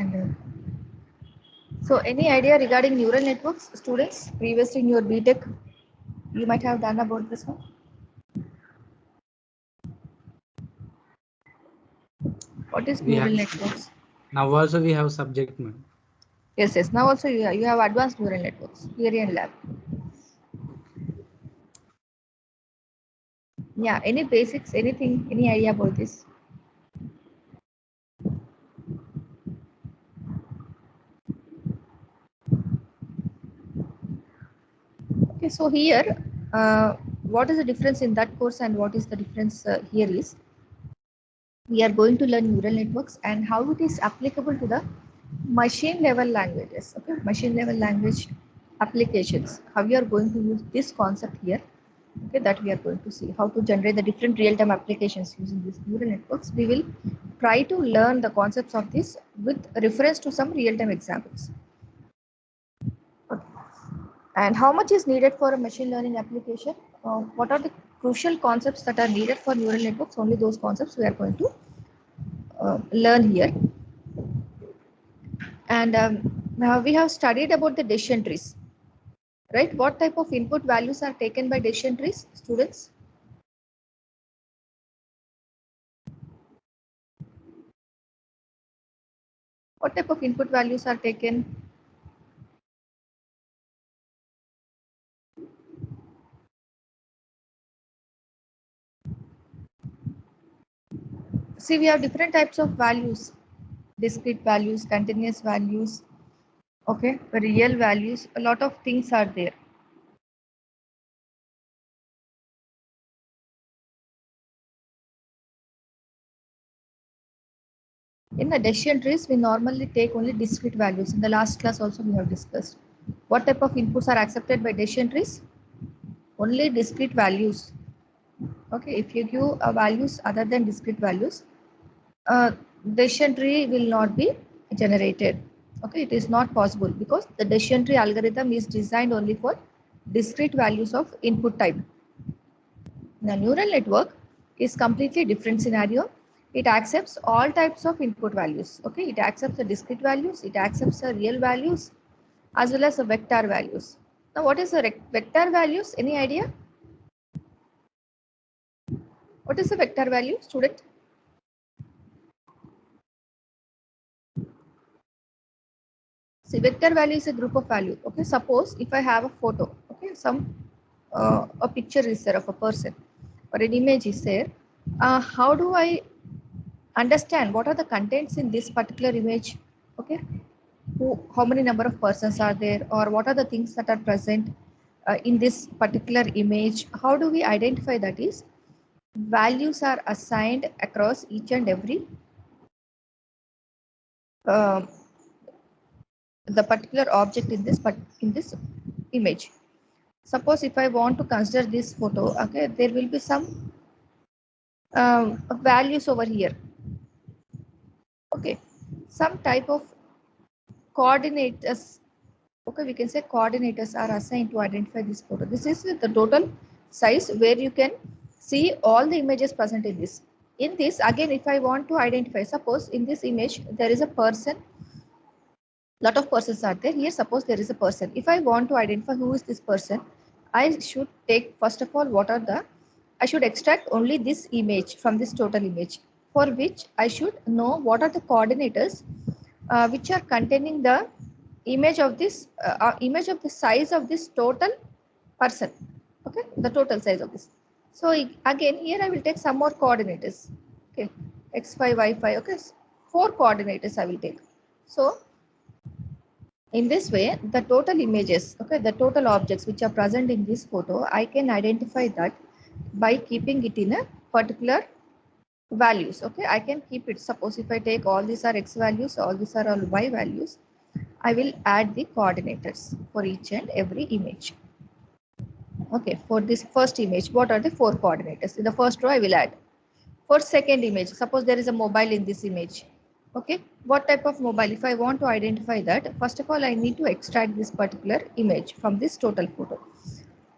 And so any idea regarding neural networks, students? Previously in your BTech, you might have done about this one. What is We neural have networks? now also we have subject, ma'am. Yes, yes. Now also you have advanced neural networks, theory and lab. Yeah, any basics, anything, any idea about this? Okay, so here, what is the difference in that course and what is the difference here is, we are going to learn neural networks and how it is applicable to the machine level languages. Okay, machine level language applications. How you are going to use this concept here. Okay, that we are going to see how to generate the different real-time applications using these neural networks. We will try to learn the concepts of this with reference to some real-time examples. Okay. And how much is needed for a machine learning application? What are the crucial concepts that are needed for neural networks? Only those concepts we are going to learn here. And now we have studied about the decision trees, right? What type of input values are taken by decision trees, students? What type of input values are taken? See, we have different types of values, discrete values, continuous values, okay, real values, a lot of things are there. In the decision trees, we normally take only discrete values. In the last class also we have discussed. What type of inputs are accepted by decision trees? Only discrete values. Okay, if you give values other than discrete values, decision tree will not be generated. Okay, it is not possible because the decision tree algorithm is designed only for discrete values of input type. The neural network is completely different scenario. It accepts all types of input values. Okay, it accepts the discrete values, it accepts the real values as well as the vector values. Now, what is the vector values? Any idea? What is the vector value, student? See, vector value is a group of value. Okay, suppose if I have a photo, okay, a picture is there of a person or an image is there. How do I understand what are the contents in this particular image? Okay, how many number of persons are there, or what are the things that are present in this particular image? How do we identify that is? Values are assigned across each and every uh, the particular object in this image. Suppose if I want to consider this photo, okay, there will be some values over here. Okay, some type of coordinators. Okay, we can say coordinators are assigned to identify this photo. This is the total size where you can see all the images present in this. In this, again, if I want to identify, suppose in this image there is a person. Lot of persons are there. Here, suppose there is a person. If I want to identify who is this person, I should take first of all I should extract only this image from this total image, for which I should know what are the coordinators which are containing the image of the size of this total person. Okay, the total size of this. So again, here I will take some more coordinators. Okay, x5, y5. Okay, 4 coordinators I will take. So in this way, the total images, okay, the total objects which are present in this photo, I can identify that by keeping it in a particular values. Okay, I can keep it. Suppose if I take all these are x values, all these are all y values, I will add the coordinators for each and every image. Okay, for this first image, what are the 4 coordinators? In the first row, I will add. For second image, suppose there is a mobile in this image. Okay, what type of mobile? If I want to identify that, first of all, I need to extract this particular image from this total photo.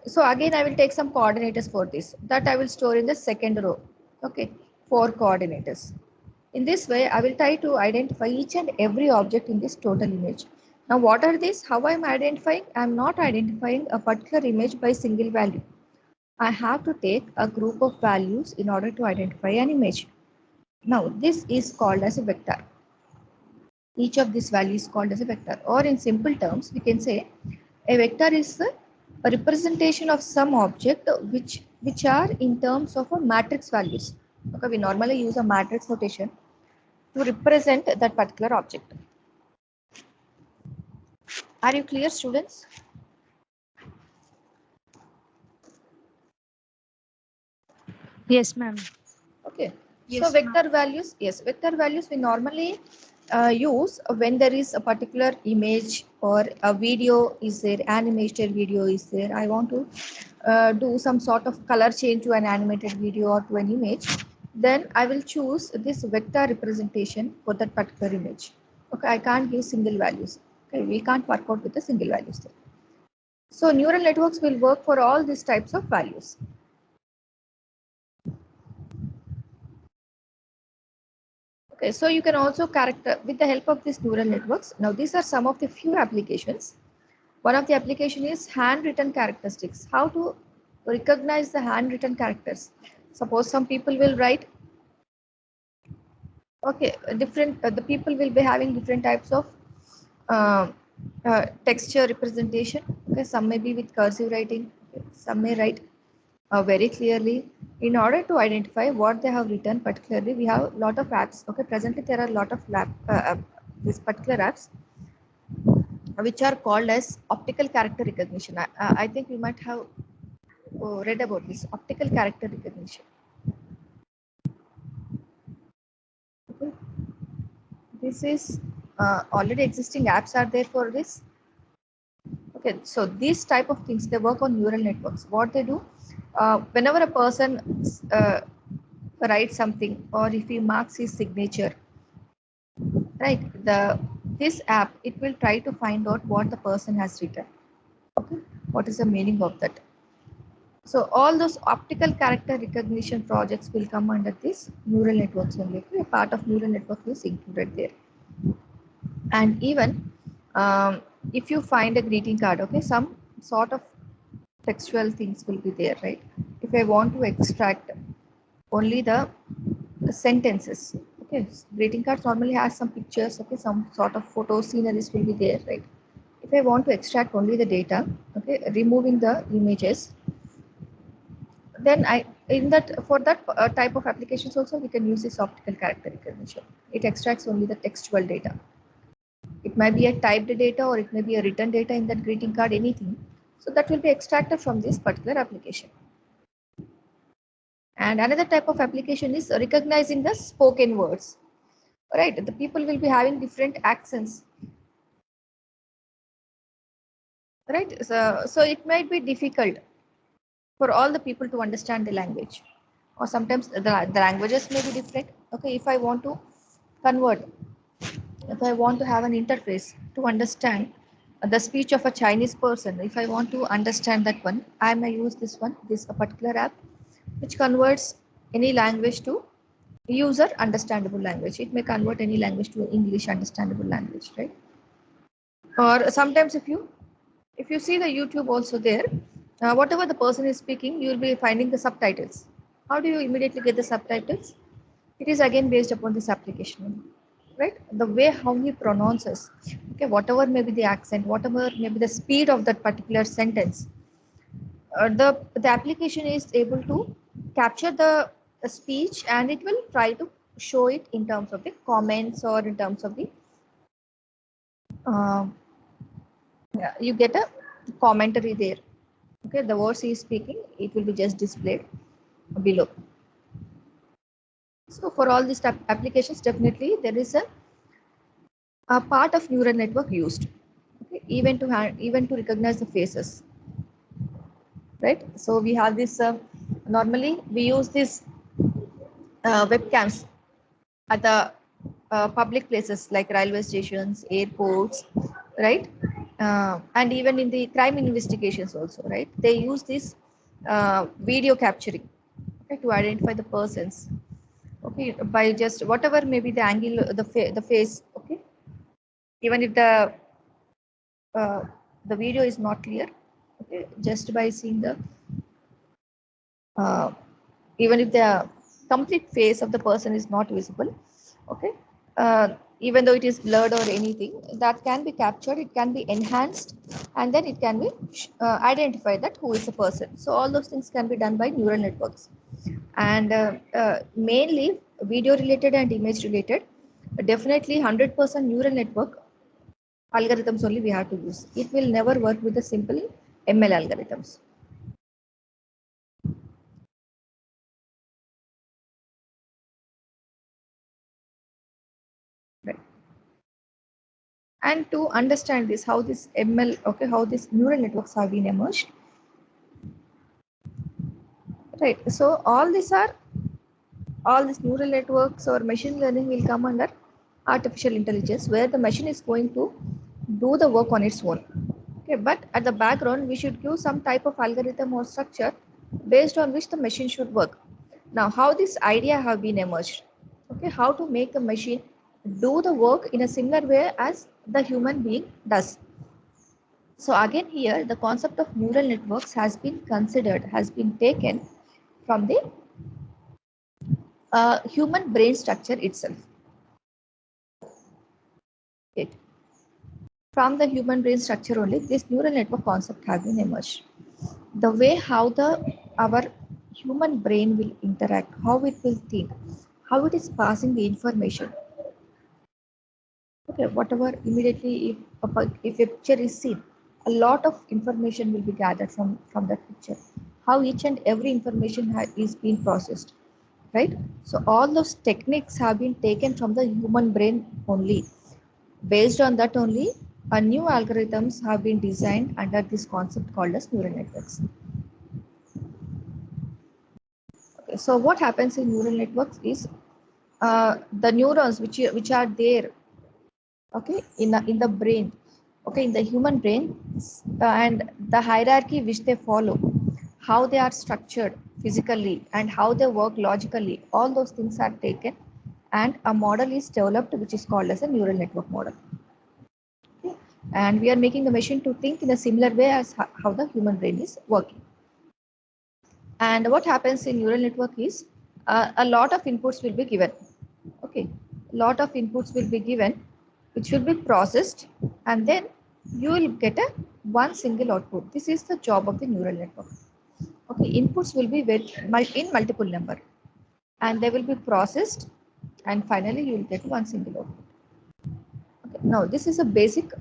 So again, I will take some coordinators for this. That I will store in the second row. Okay, 4 coordinators. In this way, I will try to identify each and every object in this total image. Now, what are these? How I am identifying? I am not identifying a particular image by single value. I have to take a group of values in order to identify an image. Now, this is called as a vector. Each of these values is called as a vector, or in simple terms, we can say a vector is a representation of some object which are in terms of a matrix values. Okay, we normally use a matrix notation to represent that particular object. Are you clear, students? Yes, ma'am. Okay. Yes, So vector values, yes, vector values we normally use when there is a particular image or a video is there, animated video is there. I want to do some sort of color change to an animated video or to an image. Then I will choose this vector representation for that particular image. Okay, I can't give single values. Okay, we can't work out with the single values there. So neural networks will work for all these types of values. Okay, so you can also character with the help of these neural networks. Now, these are some of the few applications. One of the application is handwritten characteristics. How to recognize the handwritten characters? Suppose some people will write. Okay, different. The people will be having different types of uh, texture representation. Okay, some may be with cursive writing. Okay, some may write very clearly. In order to identify what they have written particularly, we have a lot of apps. Okay, presently there are a lot of these particular apps which are called as optical character recognition. I think we might have read about this optical character recognition. Okay. This is already existing apps are there for this. Okay, so these type of things, they work on neural networks. What they do, whenever a person uh, writes something or if he marks his signature, right, this app, it will try to find out what the person has written. Okay, what is the meaning of that? So all those optical character recognition projects will come under this neural networks only. Okay? A part of neural network is included there. And even if you find a greeting card, okay, some sort of textual things will be there, right? If I want to extract only the sentences, okay, greeting cards normally has some pictures, okay, some sort of photo sceneries will be there, right? If I want to extract only the data, okay, removing the images, then I in that for that type of applications also we can use this optical character recognition. It extracts only the textual data. It might be a typed data or it may be a written data in that greeting card, anything. So that will be extracted from this particular application. And another type of application is recognizing the spoken words. Right, the people will be having different accents. Right, so it might be difficult for all the people to understand the language, or sometimes the languages may be different. Okay, if I want to convert, if I want to have an interface to understand the speech of a Chinese person, if I want to understand that one, I may use this one, this a particular app, which converts any language to user understandable language. It may convert any language to English understandable language, right? Or sometimes if you see the YouTube also there, whatever the person is speaking, you will be finding the subtitles. How do you immediately get the subtitles? It is again based upon this application, right? The way how he pronounces, okay, whatever may be the accent, whatever may be the speed of that particular sentence, the application is able to capture the speech and it will try to show it in terms of the comments or in terms of the uh, yeah, you get a commentary there. Okay, the words he is speaking, it will be just displayed below. So for all these applications, definitely there is a part of neural network used. Okay, even to recognize the faces, right? So we have this. Normally, we use this webcams at the public places like railway stations, airports, right? And even in the crime investigations also, right? They use this video capturing, okay, to identify the persons. Okay, by just whatever maybe the angle, the face. Okay, even if uh, the video is not clear. Okay, just by seeing the uh, even if the complete face of the person is not visible. Okay, uh, even though it is blurred or anything, that can be captured, it can be enhanced, and then it can be identified that who is the person. So all those things can be done by neural networks, and mainly video related and image related. Definitely 100% neural network algorithms only we have to use. It will never work with the simple ML algorithms. Right. And to understand this, how this ML, okay, how these neural networks have been emerged. Right. So all these neural networks or machine learning will come under artificial intelligence, where the machine is going to do the work on its own. Okay, but at the background, we should give some type of algorithm or structure based on which the machine should work. Now, how this idea have been emerged? Okay, how to make a machine do the work in a similar way as the human being does. So again here, the concept of neural networks has been considered, has been taken from the human brain structure itself. It. From the human brain structure only, this neural network concept has been emerged. The way how our human brain will interact, how it will think, how it is passing the information. Okay, whatever immediately if a picture is seen, a lot of information will be gathered from that picture. How each and every information is being processed, right? So all those techniques have been taken from the human brain only. Based on that only, a new algorithms have been designed under this concept called as neural networks. Okay, so what happens in neural networks is the neurons which are there, okay, in the brain, okay, in the human brain, and the hierarchy which they follow, how they are structured physically and how they work logically, all those things are taken, and a model is developed which is called as a neural network model. Okay? And we are making the machine to think in a similar way as how the human brain is working. And what happens in neural network is a lot of inputs will be given. Okay, a lot of inputs will be given, which will be processed, and then you will get a one single output. This is the job of the neural network. Okay, inputs will be in multiple number, and they will be processed, and finally you will get one single output. Okay, now this is a basic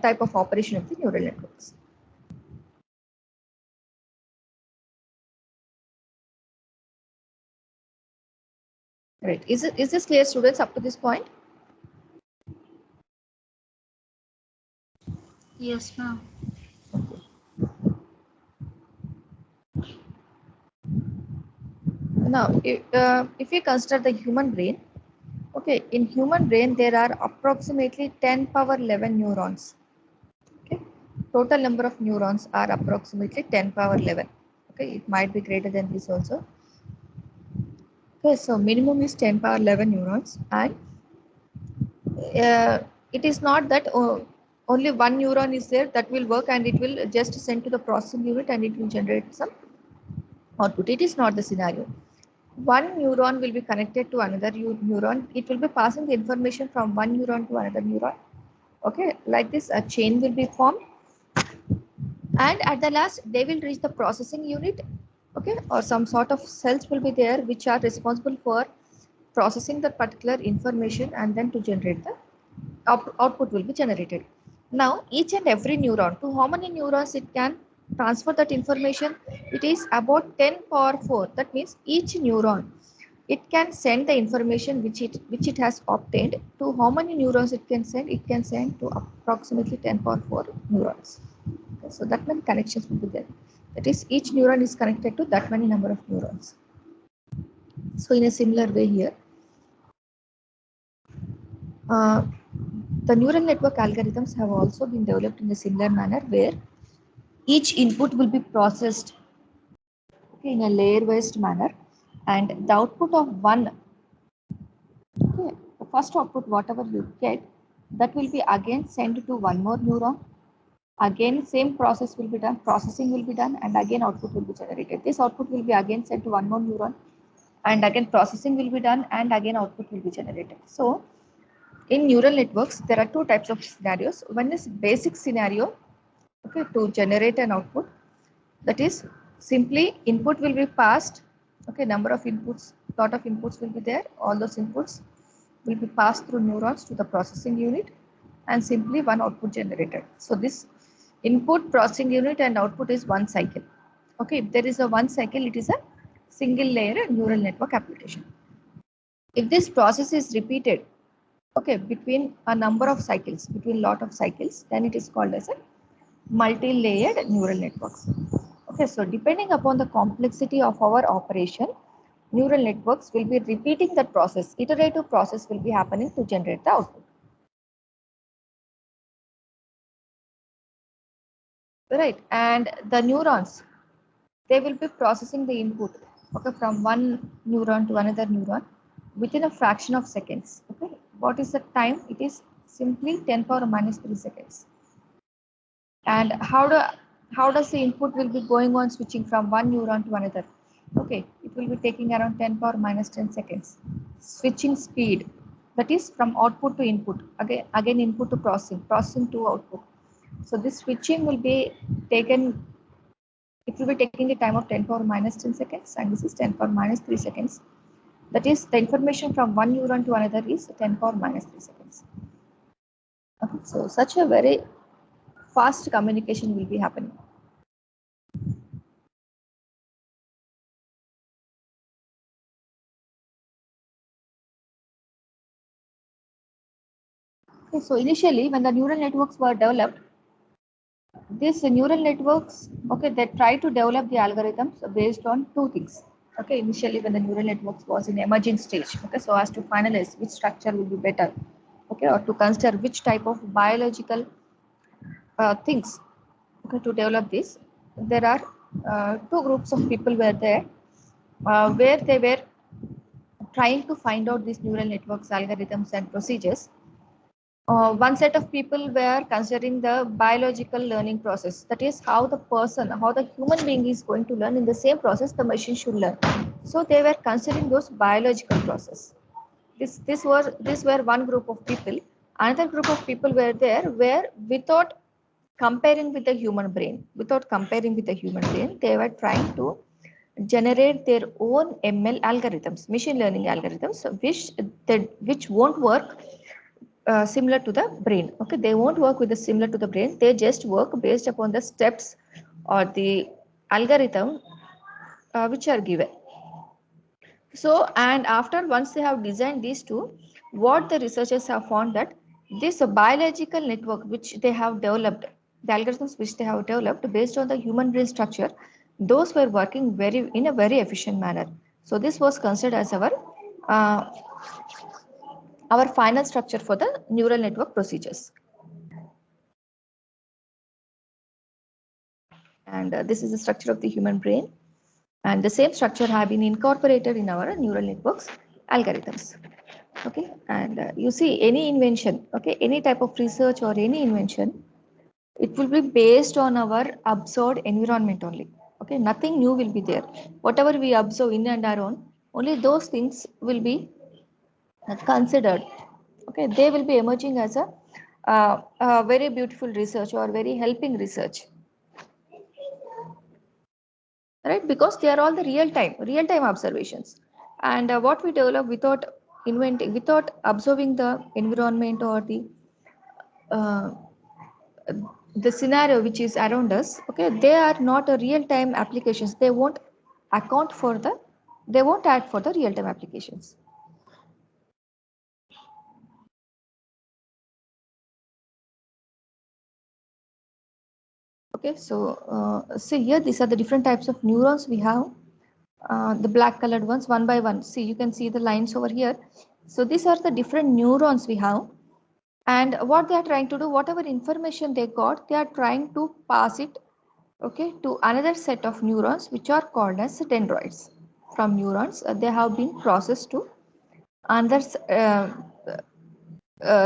type of operation of the neural networks. Right. Is this clear, students, up to this point? Yes, ma'am. Now, if you consider the human brain, okay, in human brain there are approximately 10 power 11 neurons. Okay, total number of neurons are approximately 10 power 11. Okay, it might be greater than this also. Okay, so minimum is 10 power 11 neurons, and it is not that only one neuron is there that will work and it will just send to the processing unit and it will generate some output. It is not the scenario. One neuron will be connected to another neuron. It will be passing the information from one neuron to another neuron. Okay, like this, a chain will be formed, and at the last, they will reach the processing unit. Okay, or some sort of cells will be there which are responsible for processing that particular information, and then to generate the output will be generated. Now, each and every neuron, to how many neurons it can transfer that information? It is about 10 power 4. That means each neuron, it can send the information which it has obtained. To how many neurons it can send? It can send to approximately 10 power 4 neurons. Okay, so that many connections will be there. That is, each neuron is connected to that many number of neurons. So in a similar way here, the neural network algorithms have also been developed in a similar manner, where each input will be processed, okay, in a layer based manner, and the output of one, okay, the first output whatever you get, that will be again sent to one more neuron. Again same process will be done, processing will be done, and again output will be generated. This output will be again sent to one more neuron, and again processing will be done, and again output will be generated. So in neural networks there are two types of scenarios. One is basic scenario, okay, to generate an output. That is simply input will be passed, okay, number of inputs, lot of inputs will be there. All those inputs will be passed through neurons to the processing unit, and simply one output generated. So this input, processing unit, and output is one cycle. Okay, if there is a one cycle, it is a single layer neural network application. If this process is repeated, okay, between a number of cycles, between lot of cycles, then it is called as a multi-layered neural networks. Okay, so depending upon the complexity of our operation, neural networks will be repeating that process. Iterative process will be happening to generate the output. Right, and the neurons, they will be processing the input, okay, from one neuron to another neuron within a fraction of seconds. Okay, what is the time? It is simply 10 power minus 3 seconds. And how does the input will be going on switching from one neuron to another? Okay, it will be taking around 10 power minus 10 seconds. Switching speed, that is from output to input, again input to processing, processing to output. So this switching will be taken, it will be taking a time of 10 power minus 10 seconds, and this is 10 power minus 3 seconds. That is, the information from one neuron to another is 10 power minus 3 seconds. Okay, so such a very fast communication will be happening. Okay, so initially when the neural networks were developed, these neural networks, okay, they try to develop the algorithms based on two things. Okay, initially when the neural networks was in emerging stage, okay, so as to finalize which structure will be better, okay, or to consider which type of biological things, okay, to develop this. There are two groups of people were there, where they were trying to find out these neural networks, algorithms, and procedures. One set of people were considering the biological learning process. That is how the person, how the human being is going to learn in the same process the machine should learn. So they were considering those biological process. This were one group of people. Another group of people were there where without comparing with the human brain, they were trying to generate their own ML algorithms, machine learning algorithms, which won't work similar to the brain. Okay, they won't work with the similar to the brain. They just work based upon the steps or the algorithm which are given. So, and after once they have designed these two, what the researchers have found that this biological network which they have developed, the algorithms which they have developed based on the human brain structure, those were working in a very efficient manner. So this was considered as our final structure for the neural network procedures. And this is the structure of the human brain. And the same structure have been incorporated in our neural networks algorithms. Okay, and you see any invention, okay, any type of research or any invention, it will be based on our observed environment only. Okay, nothing new will be there. Whatever we observe in and around, only those things will be considered. Okay, they will be emerging as a very beautiful research or very helping research, right? Because they are all the real time observations. And what we develop without inventing, without observing the environment or uh, the scenario which is around us, okay, they are not a real time applications. They won't account for they won't add for the real time applications. Okay, so see here, these are the different types of neurons we have. The black colored ones, one by one. See, you can see the lines over here. So these are the different neurons we have. And what they are trying to do, whatever information they got, they are trying to pass it, okay, to another set of neurons which are called as dendroids. from neurons, they have been processed to another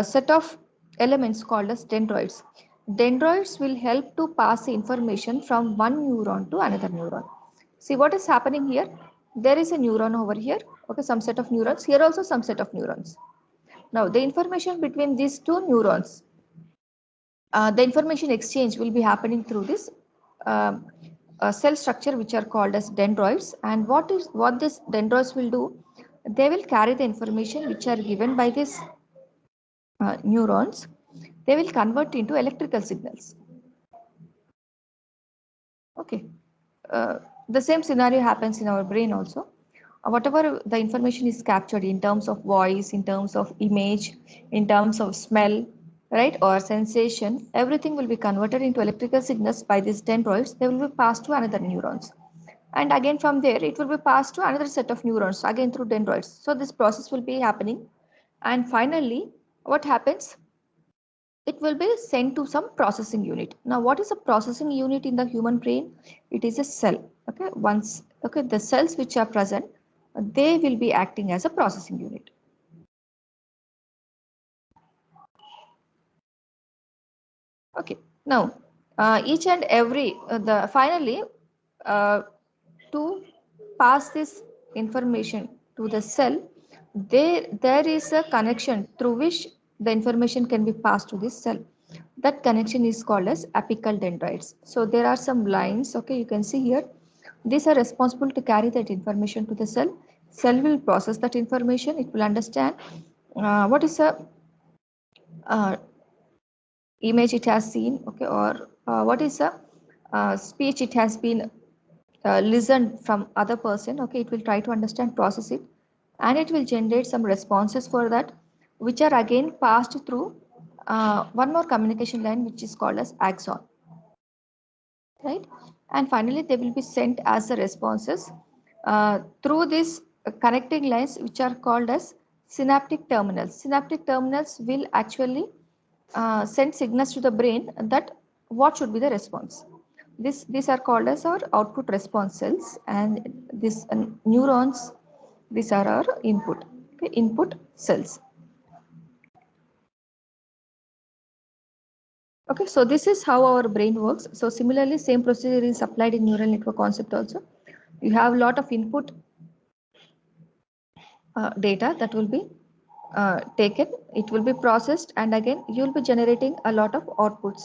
set of elements called as dendroids. Dendroids will help to pass the information from one neuron to another neuron. See what is happening here? There is a neuron over here, okay, some set of neurons, here also some set of neurons. Now the information between these two neurons, the information exchange will be happening through this cell structure which are called as dendroids. And what this dendroids will do? They will carry the information which are given by this neurons. They will convert into electrical signals. Okay. The same scenario happens in our brain also. Whatever the information is captured in terms of voice, in terms of image, in terms of smell, right, or sensation, everything will be converted into electrical signals by these dendroids. They will be passed to another neurons. And again from there, it will be passed to another set of neurons, again through dendroids. So this process will be happening. And finally, what happens? It will be sent to some processing unit. Now, what is a processing unit in the human brain? It is a cell. Okay, the cells which are present, they will be acting as a processing unit. Okay, now each and every finally to pass this information to the cell, there is a connection through which the information can be passed to this cell. That connection is called as apical dendrites. So there are some lines, okay, you can see here. These are responsible to carry that information to the cell. Cell will process that information. It will understand what is a uh, image it has seen, okay, or what is a speech it has been listened from other person. Okay, it will try to understand, process it, and it will generate some responses for that, which are again passed through one more communication line which is called as axon, right? And finally they will be sent as the responses through these connecting lines which are called as synaptic terminals. Synaptic terminals will actually send signals to the brain that what should be the response. These are called as our output response cells, and these neurons, these are our input, okay, input cells. Okay, so this is how our brain works. So similarly, same procedure is applied in neural network concept also. You have a lot of input data that will be taken, it will be processed, and again you will be generating a lot of outputs.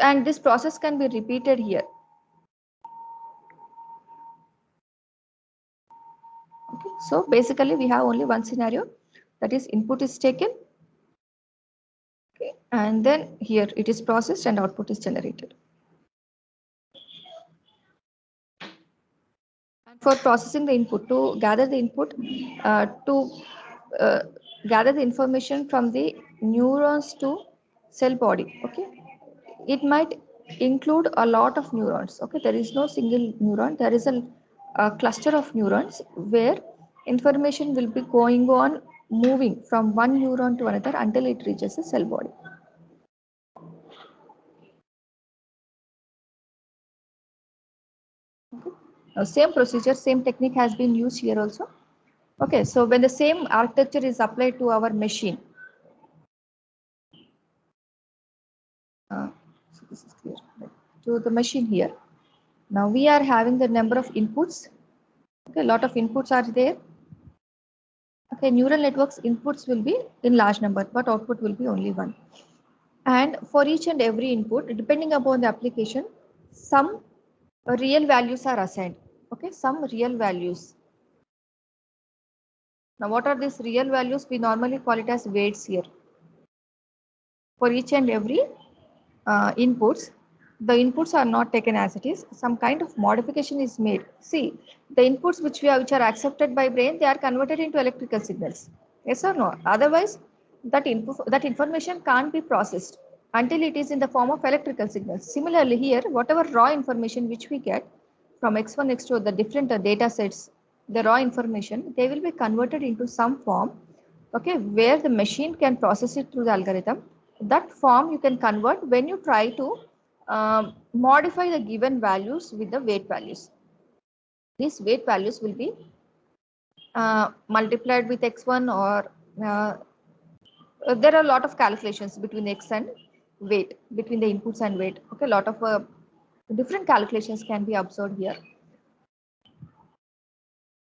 And this process can be repeated here. Okay, so basically we have only one scenario, that is input is taken, okay, and then here it is processed and output is generated. And for processing the input, to gather the input, to uh, gather the information from the neurons to cell body, okay, it might include a lot of neurons. Okay, there is no single neuron, there is a cluster of neurons where information will be going on moving from one neuron to another until it reaches the cell body. Okay. Now, same procedure, same technique has been used here also. Okay, so when the same architecture is applied to our machine, so this is clear, right, to the machine here. Now we are having the number of inputs. Okay, a lot of inputs are there. Okay, neural networks inputs will be in large number, but output will be only one. And for each and every input, depending upon the application, some real values are assigned. Okay, some real values. Now, what are these real values? We normally call it as weights here. For each and every inputs, the inputs are not taken as it is. Some kind of modification is made. See, the inputs which are accepted by brain, they are converted into electrical signals. Yes or no? Otherwise, that information can't be processed until it is in the form of electrical signals. Similarly, here, whatever raw information which we get from X1, X2, the different data sets, the raw information, they will be converted into some form, okay, where the machine can process it through the algorithm. That form you can convert when you try to modify the given values with the weight values. these weight values will be multiplied with x1, or there are a lot of calculations between x and weight, between the inputs and weight. Okay, a lot of different calculations can be observed here.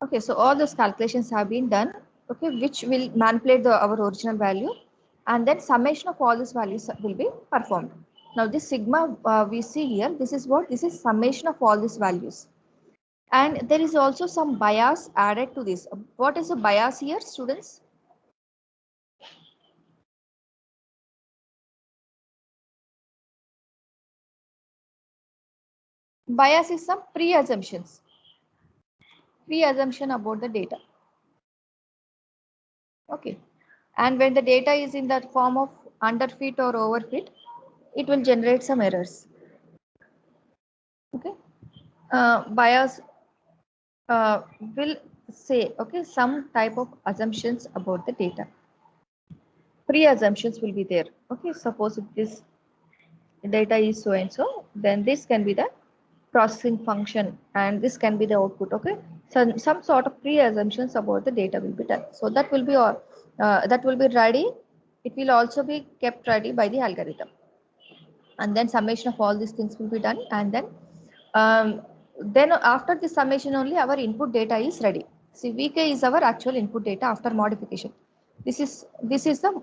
Okay, so all those calculations have been done, okay, which will manipulate our original value, and then summation of all these values will be performed. Now this sigma we see here, this is summation of all these values. And there is also some bias added to this. What is the bias here, students? Bias is some pre-assumption about the data. Okay, and when the data is in the form of underfit or overfit, it will generate some errors. Okay, bias will say, okay, some type of assumptions about the data. Pre-assumptions will be there. Okay, suppose if this data is so and so, then this can be the processing function and this can be the output. Okay, so some sort of pre-assumptions about the data will be done. So that will be ready. It will also be kept ready by the algorithm, and then summation of all these things will be done, and then after the summation only our input data is ready. See, VK is our actual input data after modification. This is the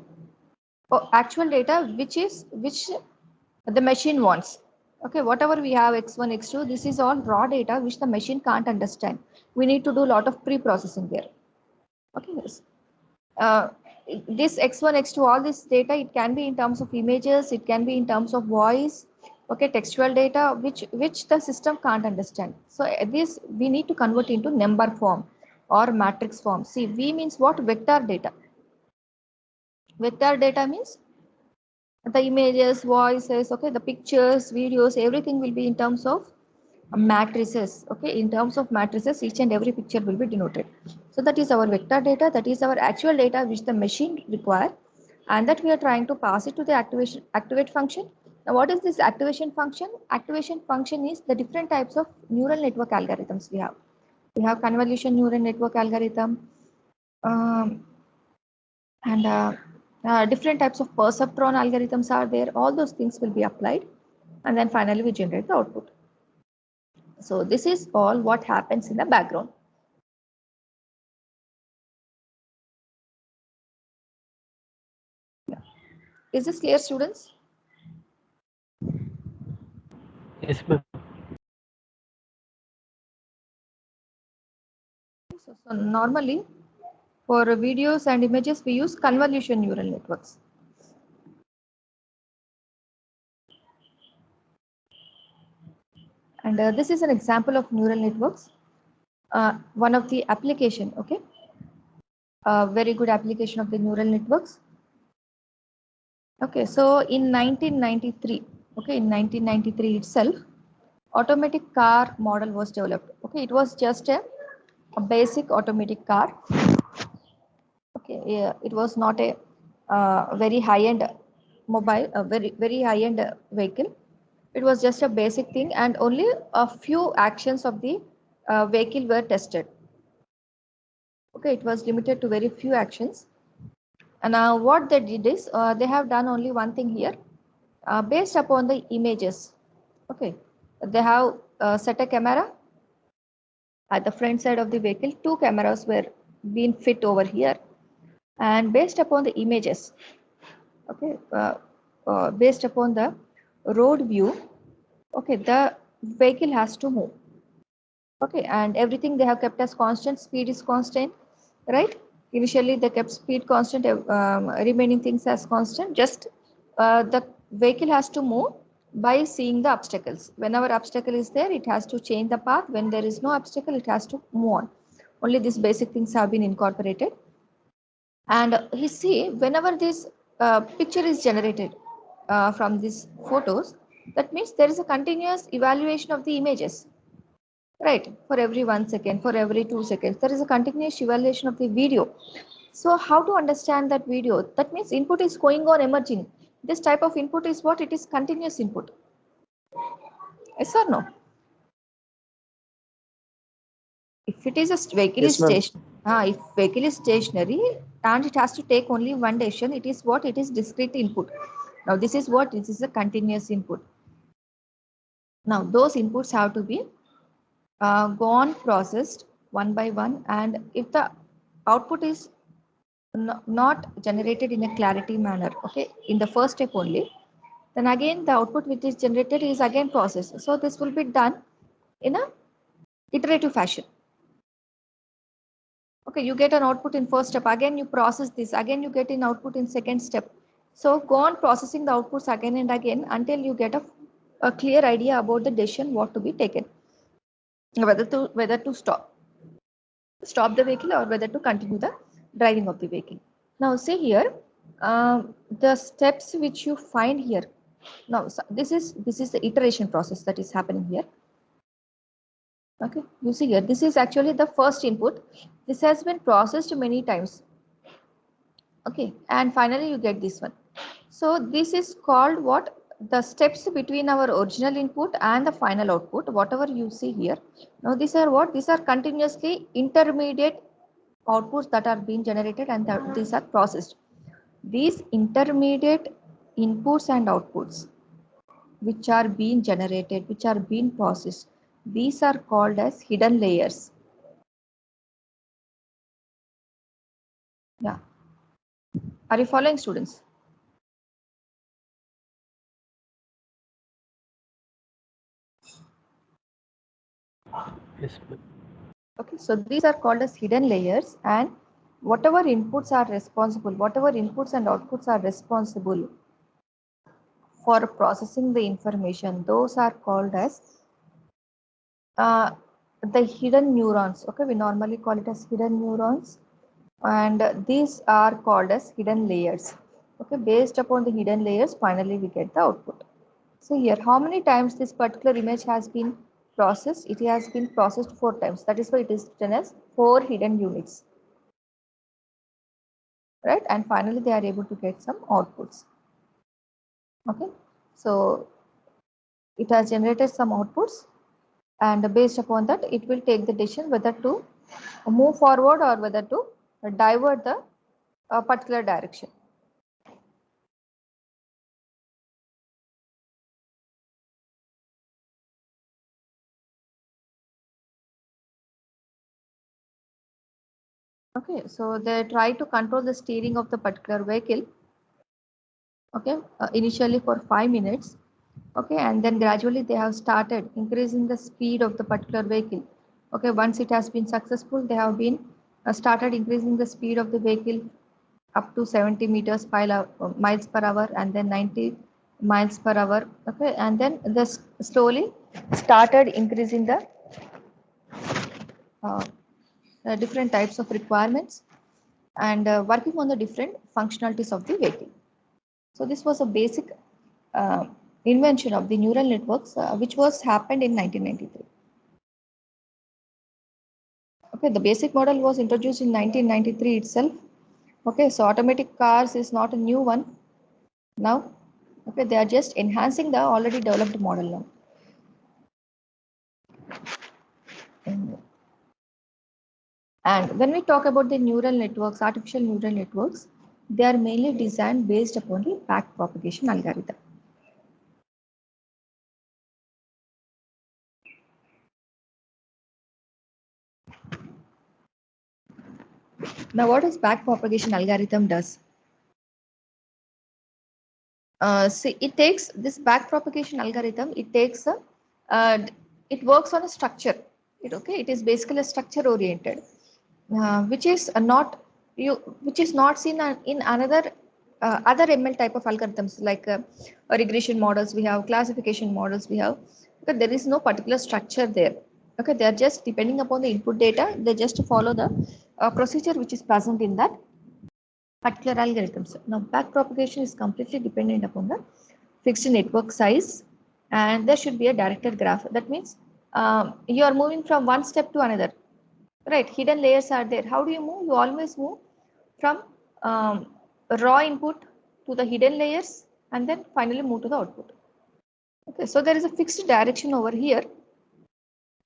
actual data which the machine wants. Okay, whatever we have x1, x2, this is all raw data which the machine can't understand. We need to do a lot of pre-processing there. Okay, yes. This x1, x2, all this data, it can be in terms of images, it can be in terms of voice, okay, textual data, which the system can't understand. So this we need to convert into number form or matrix form. See, V means what? Vector data. Vector data means the images, voices, okay, the pictures, videos, everything will be in terms of matrices. Okay, in terms of matrices, each and every picture will be denoted. So that is our vector data, that is our actual data which the machine require, and that we are trying to pass it to the activate function. Now what is this activation function? Activation function is the different types of neural network algorithms we have. We have convolution neural network algorithm, and different types of perceptron algorithms are there. All those things will be applied, and then finally we generate the output. So this is all what happens in the background. Is this clear, students? Yes, ma'am. So normally for videos and images we use convolution neural networks. And this is an example of neural networks. One of the application, okay, very good application of the neural networks. Okay, so in 1993, okay, in 1993 itself, automatic car model was developed. Okay, it was just a basic automatic car. Okay, yeah, it was not a very high-end mobile, a very high-end vehicle. It was just a basic thing, and only a few actions of the vehicle were tested. Okay, it was limited to very few actions. And what they did is they have done only one thing here, based upon the images. Okay, they have set a camera at the front side of the vehicle. Two cameras were being fit over here, and based upon the images, okay, based upon the road view, okay, the vehicle has to move. Okay, and everything they have kept as constant. Speed is constant, right? Initially they kept speed constant, remaining things as constant. Just the vehicle has to move by seeing the obstacles. Whenever obstacle is there, it has to change the path. When there is no obstacle, it has to move on. Only these basic things have been incorporated. And he see, whenever this picture is generated from these photos, that means there is a continuous evaluation of the images, right? For every 1 second, for every 2 seconds, there is a continuous evaluation of the video. So how to understand that video? That means input is going on emerging. This type of input is what? It is continuous input. Yes or no? If it is a vehicle Yes, is ma'am. if vehicle is stationary and it has to take only one decision, it is what? It is discrete input. Now this is what? This is a continuous input. Now those inputs have to be gone processed one by one, and if the output is not generated in a clarity manner, okay, in the first step only, then again the output which is generated is again processed. So this will be done in a iterative fashion. Okay, you get an output in first step, again you process this, again you get an output in second step. So go on processing the outputs again and again until you get a clear idea about the decision what to be taken, whether to stop the vehicle or whether to continue the driving of the vehicle. Now see here, the steps which you find here. Now so this is the iteration process that is happening here. Okay, you see here, this is actually the first input. This has been processed many times. Okay, and finally you get this one. So this is called what? The steps between our original input and the final output, whatever you see here. Now these are what? These are continuously intermediate outputs that are being generated, and these are processed. These intermediate inputs and outputs which are being generated, which are being processed, these are called as hidden layers. Yeah. Are you following, students? Yes, ma'am. Okay, so these are called as hidden layers, and whatever inputs are responsible, whatever inputs and outputs are responsible for processing the information, those are called as uh, the hidden neurons. Okay, we normally call it as hidden neurons, and these are called as hidden layers. Okay, based upon the hidden layers, finally we get the output. So here, how many times this particular image has been processed? It has been processed 4 times. That is why it is written as 4 hidden units. Right, and finally they are able to get some outputs. Okay, so it has generated some outputs, and based upon that it will take the decision whether to move forward or whether to divert the particular direction. Okay, so they try to control the steering of the particular vehicle. Okay, initially for 5 minutes. Okay, and then gradually they have started increasing the speed of the particular vehicle. Okay, once it has been successful, they have been started increasing the speed of the vehicle up to 70 miles per hour, and then 90 miles per hour. Okay, and then this slowly started increasing the uh, different types of requirements, and working on the different functionalities of the vehicle. So this was a basic uh, invention of the neural networks, which was happened in 1993. Okay, the basic model was introduced in 1993 itself. Okay, so automatic cars is not a new one now. Okay, they are just enhancing the already developed model now. And when we talk about the neural networks, artificial neural networks, they are mainly designed based upon the backpropagation algorithm. Now, what is backpropagation algorithm does? See, it takes this backpropagation algorithm. It takes it works on a structure. It is basically a structure oriented, which is which is not seen in another other ML type of algorithms like regression models. We have classification models. We have, but there is no particular structure there. Okay, they are just depending upon the input data. They just follow the procedure which is present in that particular algorithms. Now, backpropagation is completely dependent upon the fixed network size, and there should be a directed graph. That means you are moving from one step to another. Right, hidden layers are there. How do you move? You always move from raw input to the hidden layers, and then finally move to the output. Okay, so there is a fixed direction over here.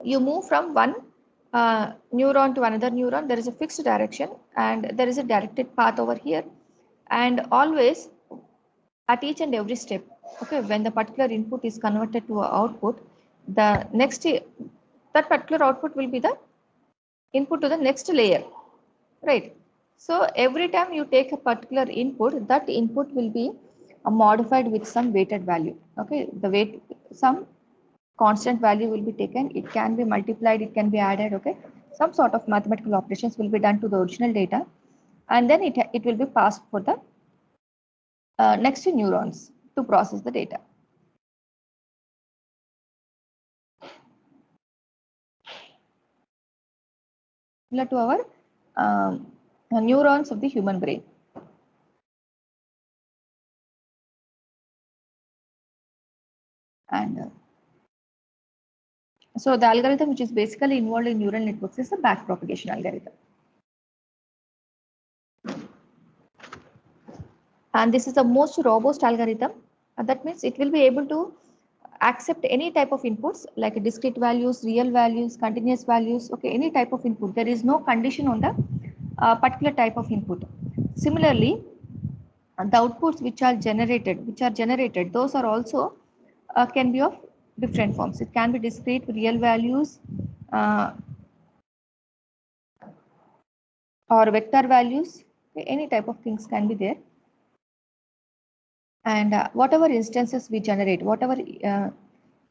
You move from one neuron to another neuron, there is a fixed direction and there is a directed path over here. And always at each and every step, okay, when the particular input is converted to output, the next, that particular output will be the input to the next layer, right? So every time you take a particular input, that input will be modified with some weighted value, okay? The weight, some constant value will be taken, it can be multiplied, it can be added, okay? Some sort of mathematical operations will be done to the original data, and then it will be passed for the next neurons to process the data. Similar to our neurons of the human brain. And so the algorithm which is basically involved in neural networks is the backpropagation algorithm. And this is the most robust algorithm. That means it will be able to accept any type of inputs like discrete values, real values, continuous values, okay, any type of input. There is no condition on the particular type of input. Similarly, the outputs which are generated, those are also can be of different forms. It can be discrete, real values, or vector values. Okay, any type of things can be there. And whatever instances we generate, whatever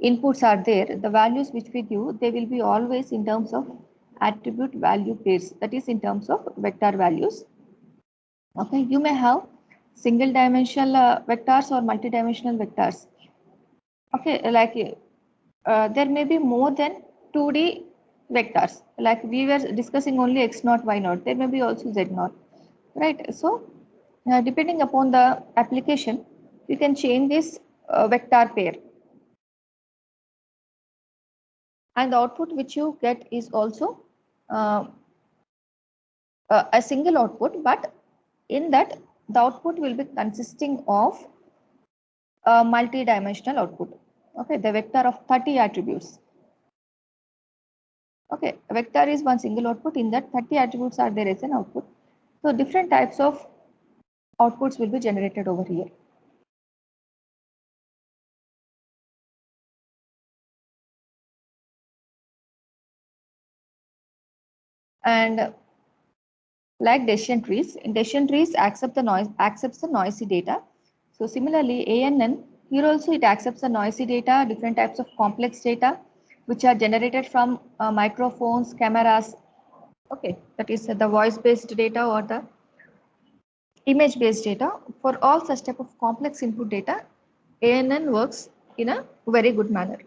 inputs are there, the values which we give, they will be always in terms of attribute value pairs. That is in terms of vector values. Okay, you may have single dimensional vectors or multidimensional vectors. Okay, like there may be more than 2D vectors. Like we were discussing only x naught, y naught. There may be also z naught, right? So depending upon the application, you can change this vector pair. And the output which you get is also a single output, but in that the output will be consisting of a multi-dimensional output. Okay, the vector of 30 attributes. Okay, a vector is one single output. In that 30 attributes are there as an output. So different types of outputs will be generated over here. And like decision trees, in decision trees accepts the noisy data. So similarly, ANN, here also it accepts the noisy data, different types of complex data, which are generated from microphones, cameras. Okay, that is the voice-based data or the image-based data. For all such type of complex input data, ANN works in a very good manner.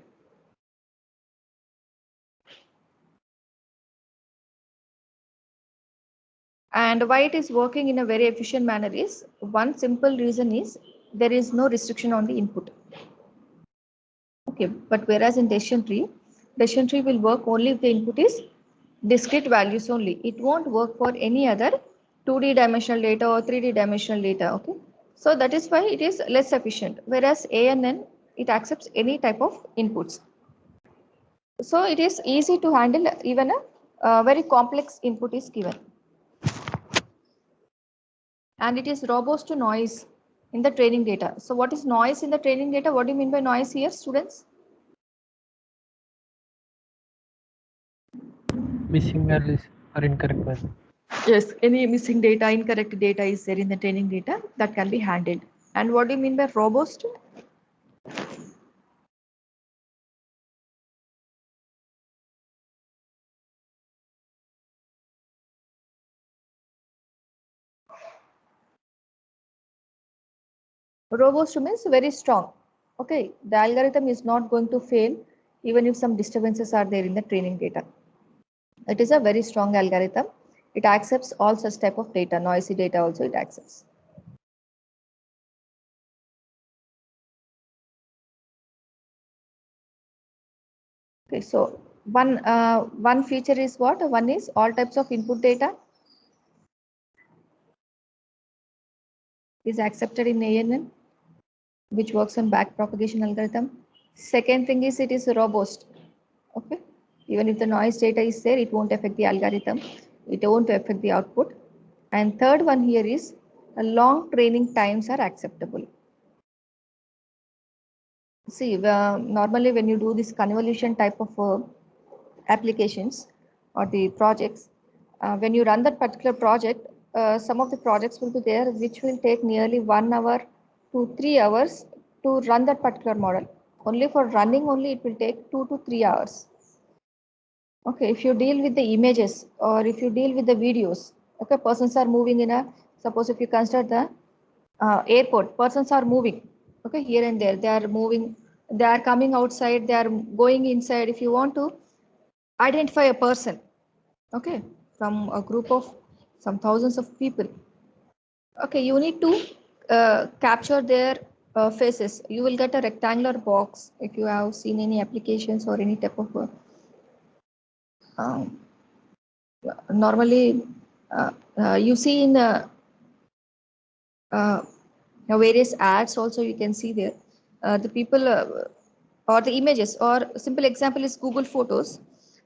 And why it is working in a very efficient manner is, one simple reason is there is no restriction on the input. Okay, but whereas in decision tree will work only if the input is discrete values only. It won't work for any other 2D dimensional data or 3D dimensional data. Okay, so that is why it is less efficient. Whereas ANN, it accepts any type of inputs. So it is easy to handle even a very complex input is given. And it is robust to noise in the training data. So what is noise in the training data? What do you mean by noise here, students? Missing values or incorrect values. Yes, any missing data, incorrect data is there in the training data that can be handled. And what do you mean by robust? Robust means very strong. Okay, the algorithm is not going to fail even if some disturbances are there in the training data. It is a very strong algorithm. It accepts all such type of data, noisy data also it accepts. Okay, so one feature is what? One is all types of input data is accepted in ANN, which works on backpropagation algorithm. Second thing is it is robust. Okay, Even if the noise data is there, it won't affect the algorithm. It won't affect the output. And third one here is long training times are acceptable. See, normally when you do this convolution type of applications or the projects, when you run that particular project, some of the projects will be there which will take nearly 1 hour to 3 hours to run that particular model. Only for running only it will take 2 to 3 hours. Okay, if you deal with the images or if you deal with the videos, okay, persons are moving in a, suppose if you consider the airport, persons are moving, okay, here and there, they are moving, they are coming outside, they are going inside. If you want to identify a person, okay, from a group of some thousands of people, okay, you need to capture their faces. You will get a rectangular box if you have seen any applications or any type of um, normally you see in uh, various ads also you can see there the people or the images, or simple example is Google Photos.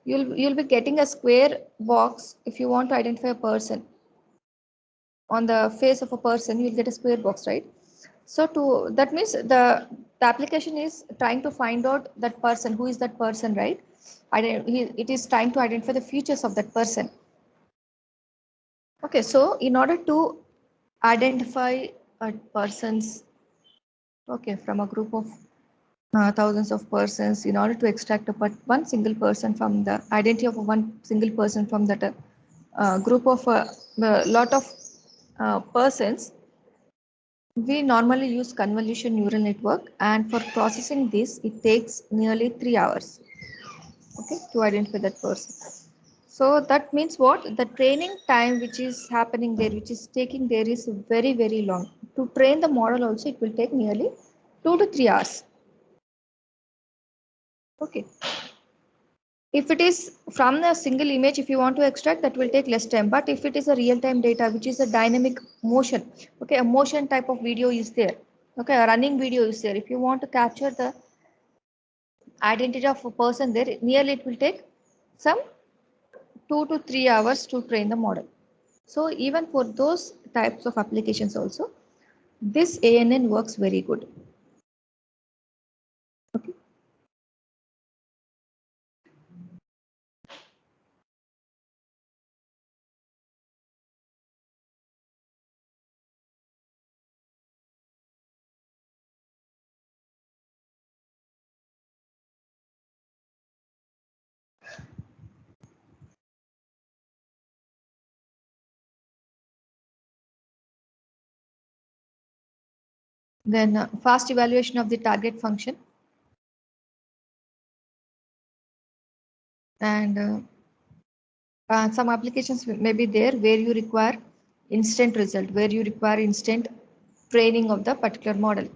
You'll be getting a square box. If you want to identify a person on the face of a person, you'll get a square box, right? So to that means the application is trying to find out that person, who is that person, right? It is trying to identify the features of that person. Okay, so in order to identify a person's, okay, from a group of thousands of persons, in order to extract one single person from the identity of one single person from that group of a lot of persons, we normally use convolution neural network, and for processing this, it takes nearly 3 hours, okay, to identify that person. So that means what? The training time which is happening there, which is taking there, is very, very long. To train the model also, it will take nearly 2 to 3 hours. Okay. If it is from a single image, if you want to extract, that will take less time. But if it is a real-time data, which is a dynamic motion, okay, a motion type of video is there. Okay, a running video is there. If you want to capture the identity of a person there, nearly it will take some 2 to 3 hours to train the model. So even for those types of applications also, this ANN works very good. Okay. Then fast evaluation of the target function, and some applications may be there where you require instant result, where you require instant training of the particular model,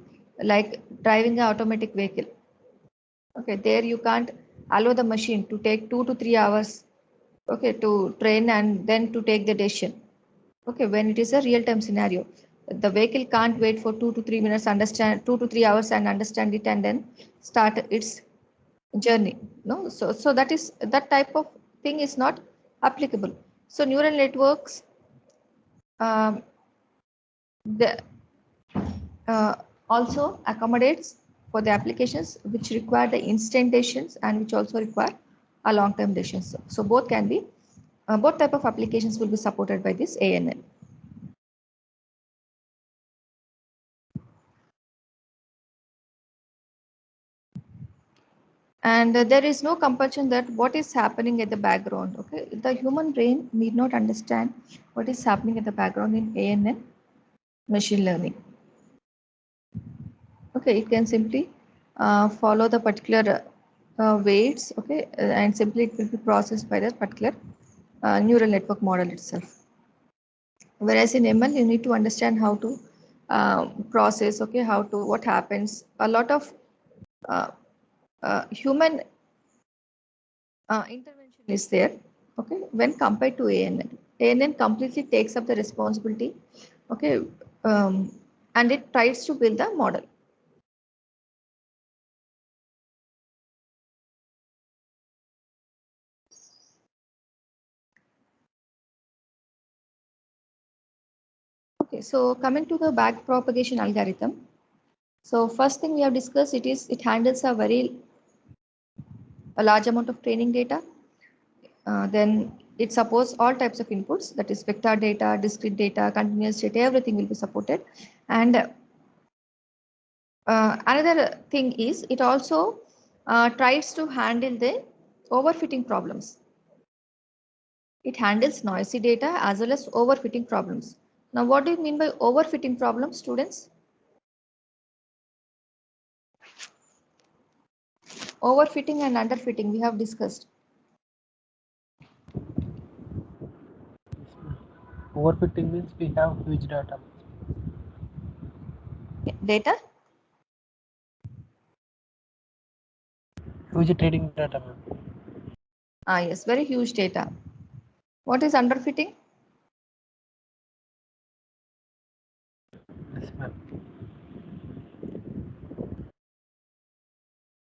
like driving an automatic vehicle. Okay, there you can't allow the machine to take 2 to 3 hours, okay, to train and then to take the decision. Okay, when it is a real-time scenario, the vehicle can't wait for 2 to 3 minutes, understand 2 to 3 hours and understand it and then start its journey. No, so that is, that type of thing is not applicable. So neural networks, um, the uh, also accommodates for the applications which require the instant decisions and which also require a long-term decisions. So both can be, both type of applications will be supported by this ANN. And there is no compulsion that what is happening at the background. Okay, the human brain need not understand what is happening at the background in ANN machine learning. Okay, it can simply follow the particular weights, okay, and simply it will be processed by the particular neural network model itself. Whereas in ML, you need to understand how to process, okay, how to, what happens. A lot of uh, human intervention is there, okay, when compared to ANN. ANN completely takes up the responsibility, okay, and it tries to build the model. Okay, so coming to the back propagation algorithm. So first thing we have discussed, it handles a large amount of training data. Then it supports all types of inputs, that is vector data, discrete data, continuous data, everything will be supported. And another thing is it also tries to handle the overfitting problems. It handles noisy data as well as overfitting problems. Now, what do you mean by overfitting problems, students? Overfitting and underfitting we have discussed. Overfitting means we have huge data. Data? Huge training data, ma'am. Ah, yes, very huge data. What is underfitting? Yes, ma'am.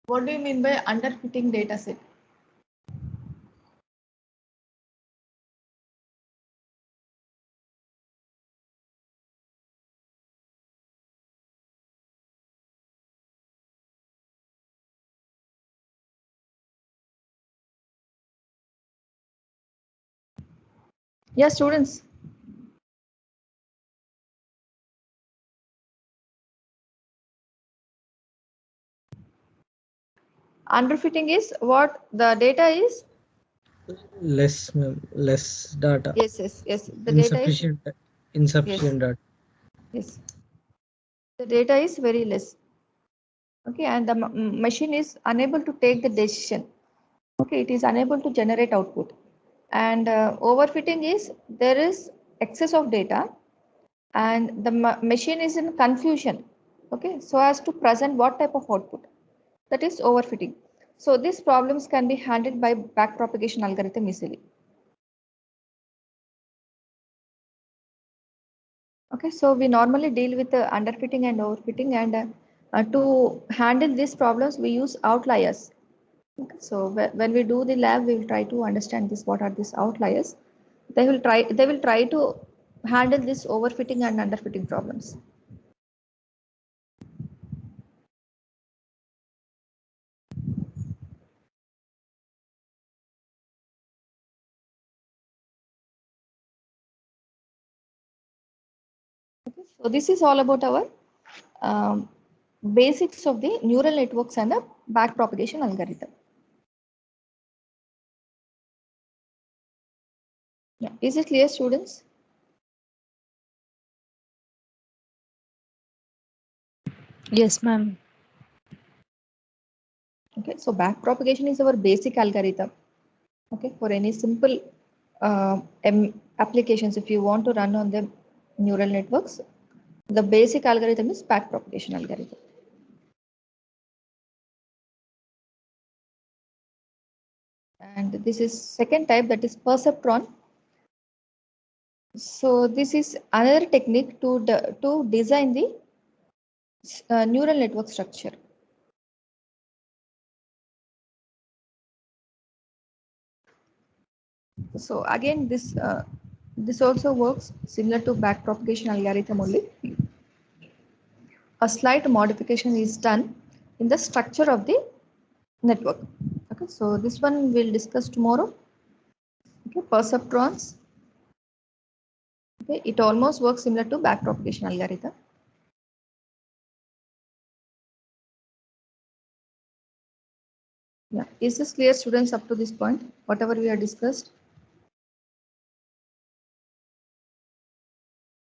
What do you mean by underfitting data set? Yes, students. Underfitting is what the data is? Less, ma'am, less data, Yes, yes, yes. The data is, yes, insufficient data. yes. The data is very less. Okay, and the machine is unable to take the decision. Okay, it is unable to generate output. And overfitting is there is excess of data and the machine is in confusion. Okay, so as to present what type of output, that is overfitting. So these problems can be handled by backpropagation algorithm easily. Okay, so we normally deal with underfitting and overfitting, and to handle these problems, we use outliers. Okay, so when we do the lab, we will try to understand this. What are these outliers? They will try to handle this overfitting and underfitting problems. Okay, so this is all about our um, basics of the neural networks and the backpropagation algorithm. Yeah. Is it clear, students? Yes, ma'am. Okay, so backpropagation is our basic algorithm. Okay, for any simple applications, if you want to run on the neural networks, the basic algorithm is backpropagation algorithm. And this is second type, that is perceptron. So this is another technique to design the neural network structure. So again, this also works similar to backpropagation algorithm only. A slight modification is done in the structure of the network. Okay, so this one we'll discuss tomorrow. Okay, perceptrons. Okay, it almost works similar to backpropagation algorithm. Yeah, is this clear, students, up to this point? Whatever we have discussed.